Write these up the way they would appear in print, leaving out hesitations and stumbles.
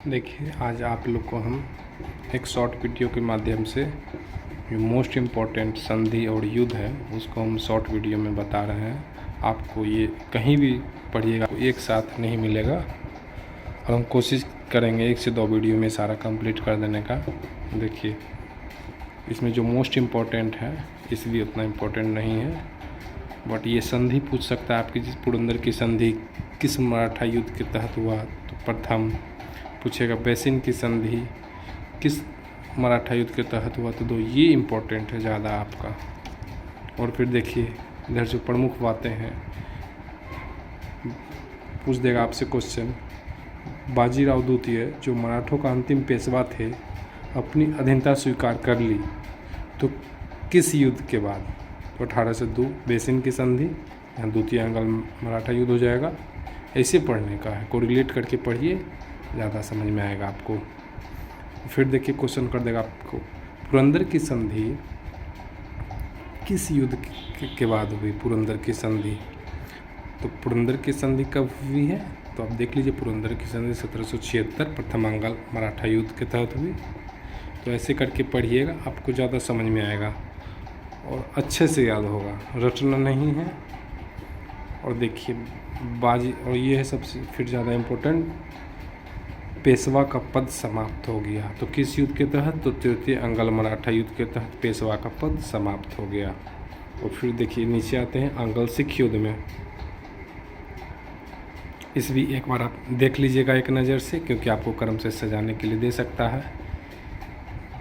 देखिए, आज आप लोग को हम एक शॉर्ट वीडियो के माध्यम से जो मोस्ट इम्पॉर्टेंट संधि और युद्ध है उसको हम शॉर्ट वीडियो में बता रहे हैं। आपको ये कहीं भी पढ़िएगा एक साथ नहीं मिलेगा और हम कोशिश करेंगे 1 से 2 वीडियो में सारा कंप्लीट कर देने का। देखिए, इसमें जो मोस्ट इम्पॉर्टेंट है इसलिए उतना इम्पोर्टेंट नहीं है, बट ये संधि पूछ सकता है आपकी। जिस पुरंदर की संधि किस मराठा युद्ध के तहत हुआ, तो प्रथम पूछेगा बेसिन की संधि किस मराठा युद्ध के तहत हुआ, तो ये इम्पोर्टेंट है ज़्यादा आपका। और फिर देखिए इधर जो प्रमुख बातें हैं पूछ देगा आपसे क्वेश्चन। बाजीराव द्वितीय जो मराठों का अंतिम पेशवा थे अपनी अधीनता स्वीकार कर ली तो किस युद्ध के बाद, तो 1802 बेसिन की संधि, यहाँ द्वितीय अंगल मराठा युद्ध हो जाएगा। ऐसे पढ़ने का है, कोरिलेट करके पढ़िए, ज़्यादा समझ में आएगा आपको। फिर देखिए क्वेश्चन कर देगा आपको पुरंदर की संधि किस युद्ध के बाद हुई। पुरंदर की संधि, तो पुरंदर की संधि कब हुई है, तो आप देख लीजिए पुरंदर की संधि 1776 प्रथम अंगल मराठा युद्ध के तहत हुई। तो ऐसे करके पढ़िएगा, आपको ज़्यादा समझ में आएगा और अच्छे से याद होगा, रटना नहीं है। और देखिए बाजी, और ये है सबसे फिर ज़्यादा इम्पोर्टेंट, पेशवा का पद समाप्त हो गया तो किस युद्ध के तहत, तो तृतीय अंगल मराठा युद्ध के तहत पेशवा का पद समाप्त हो गया। और फिर देखिए नीचे आते हैं अंगल सिख युद्ध में। इस भी एक बार आप देख लीजिएगा एक नज़र से, क्योंकि आपको क्रम से सजाने के लिए दे सकता है।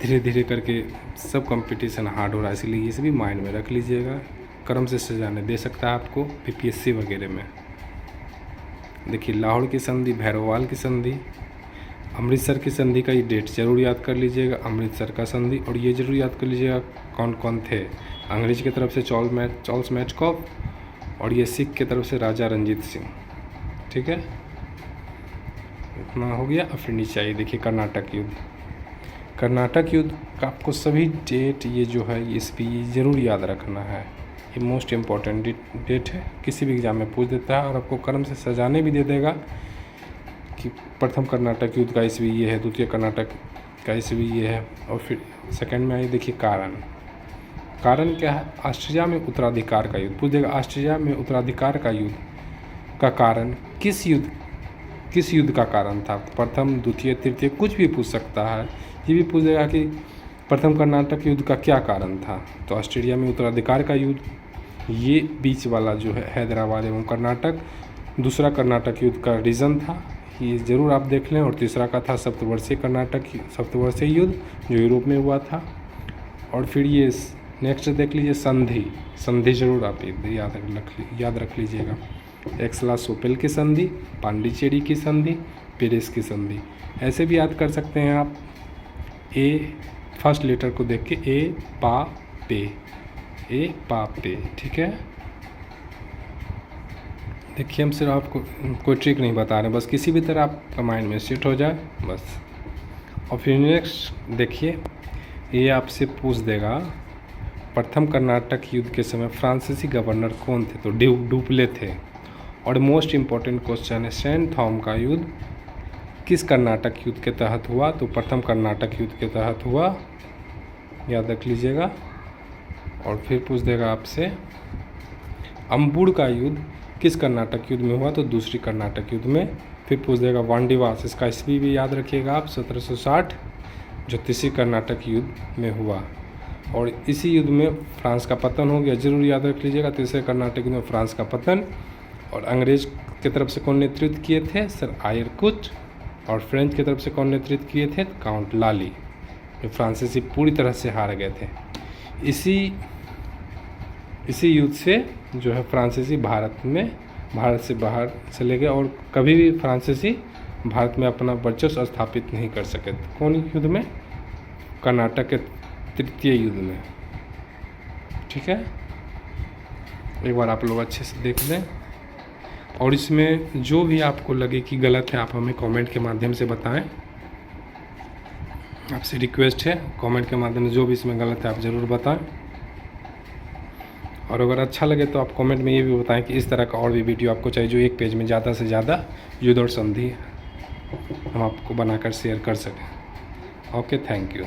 धीरे धीरे करके सब कंपटीशन हार्ड हो रहा है, इसलिए इसे भी माइंड में रख लीजिएगा। क्रम से सजाने दे सकता है आपको पीपीएससी वगैरह में। देखिए लाहौर की संधि, भैरववाल की संधि, अमृतसर की संधि का ये डेट जरूर याद कर लीजिएगा, अमृतसर का संधि। और ये जरूर याद कर लीजिएगा कौन कौन थे। अंग्रेज की तरफ से चार्ल्स मैचकॉफ और ये सिख की तरफ से राजा रंजीत सिंह। ठीक है, इतना हो गया। और फिर नीचे आइए, देखिए कर्नाटक युद्ध। कर्नाटक युद्ध का आपको सभी डेट ये जो है इस पर ज़रूर याद रखना है, ये मोस्ट इम्पॉर्टेंट डेट है, किसी भी एग्जाम में पूछ देता है। और आपको क्रम से सजाने भी दे देगा कि प्रथम कर्नाटक युद्ध का ईस्वी ये है, द्वितीय कर्नाटक का ईस्वी ये है। और फिर सेकंड में आइए, देखिए कारण क्या है, ऑस्ट्रिया में उत्तराधिकार का युद्ध पूछ देगा। ऑस्ट्रिया में उत्तराधिकार का युद्ध का कारण किस युद्ध का कारण था, प्रथम द्वितीय तृतीय कुछ भी पूछ सकता है। ये भी पूछ देगा कि प्रथम कर्नाटक युद्ध का क्या कारण था, तो ऑस्ट्रेलिया में उत्तराधिकार का युद्ध, ये बीच वाला जो है हैदराबाद एवं कर्नाटक, दूसरा कर्नाटक युद्ध का रीज़न था, ये ज़रूर आप देख लें। और तीसरा का था सप्तवर्षीय युद्ध जो यूरोप में हुआ था। और फिर ये नेक्स्ट देख लीजिए संधि ज़रूर आप याद रख लीजिएगा। एक्सला-सोपेल की संधि, पांडिचेरी की संधि, पेरिस की संधि। ऐसे भी याद कर सकते हैं आप, ए फर्स्ट लेटर को देख के, ए पा पे। ठीक है, देखिए हम सिर्फ आपको कोई ट्रिक नहीं बता रहे, बस किसी भी तरह आपका माइंड में सेट हो जाए बस। और फिर नेक्स्ट देखिए, ये आपसे पूछ देगा प्रथम कर्नाटक युद्ध के समय फ्रांसीसी गवर्नर कौन थे, तो डुप्ले थे। और मोस्ट इम्पॉर्टेंट क्वेश्चन है, सेंट थॉम का युद्ध किस कर्नाटक युद्ध के तहत हुआ, तो प्रथम कर्नाटक युद्ध के तहत हुआ, याद रख लीजिएगा। और फिर पूछ देगा आपसे अम्बुड़ का युद्ध किस कर्नाटक युद्ध में हुआ, तो दूसरी कर्नाटक युद्ध में। फिर पूछ देगा वांडीवास, इसका ईस्वी भी याद रखिएगा आप, 1760 जो तीसरी कर्नाटक युद्ध में हुआ। और इसी युद्ध में फ्रांस का पतन हो गया, जरूर याद रख लीजिएगा। तीसरे कर्नाटक युद्ध में फ्रांस का पतन। और अंग्रेज की तरफ से कौन नेतृत्व किए थे, सर आयरकुट। और फ्रेंच की तरफ से कौन नेतृत्व किए थे, काउंट लाली, जो फ्रांसीसी पूरी तरह से हार गए थे। इसी युद्ध से जो है फ्रांसीसी भारत से बाहर चले गए और कभी भी फ्रांसीसी भारत में अपना वर्चस्व स्थापित नहीं कर सके। कौन युद्ध में, कर्नाटक के तृतीय युद्ध में। ठीक है, एक बार आप लोग अच्छे से देख लें। और इसमें जो भी आपको लगे कि गलत है आप हमें कमेंट के माध्यम से बताएं। आपसे रिक्वेस्ट है, कमेंट के माध्यम से जो भी इसमें गलत है आप ज़रूर बताएं। और अगर अच्छा लगे तो आप कमेंट में ये भी बताएं कि इस तरह का और भी वीडियो आपको चाहिए जो एक पेज में ज़्यादा से ज़्यादा युद्ध और संधि है। हम आपको बनाकर शेयर कर सकें। Okay, thank you.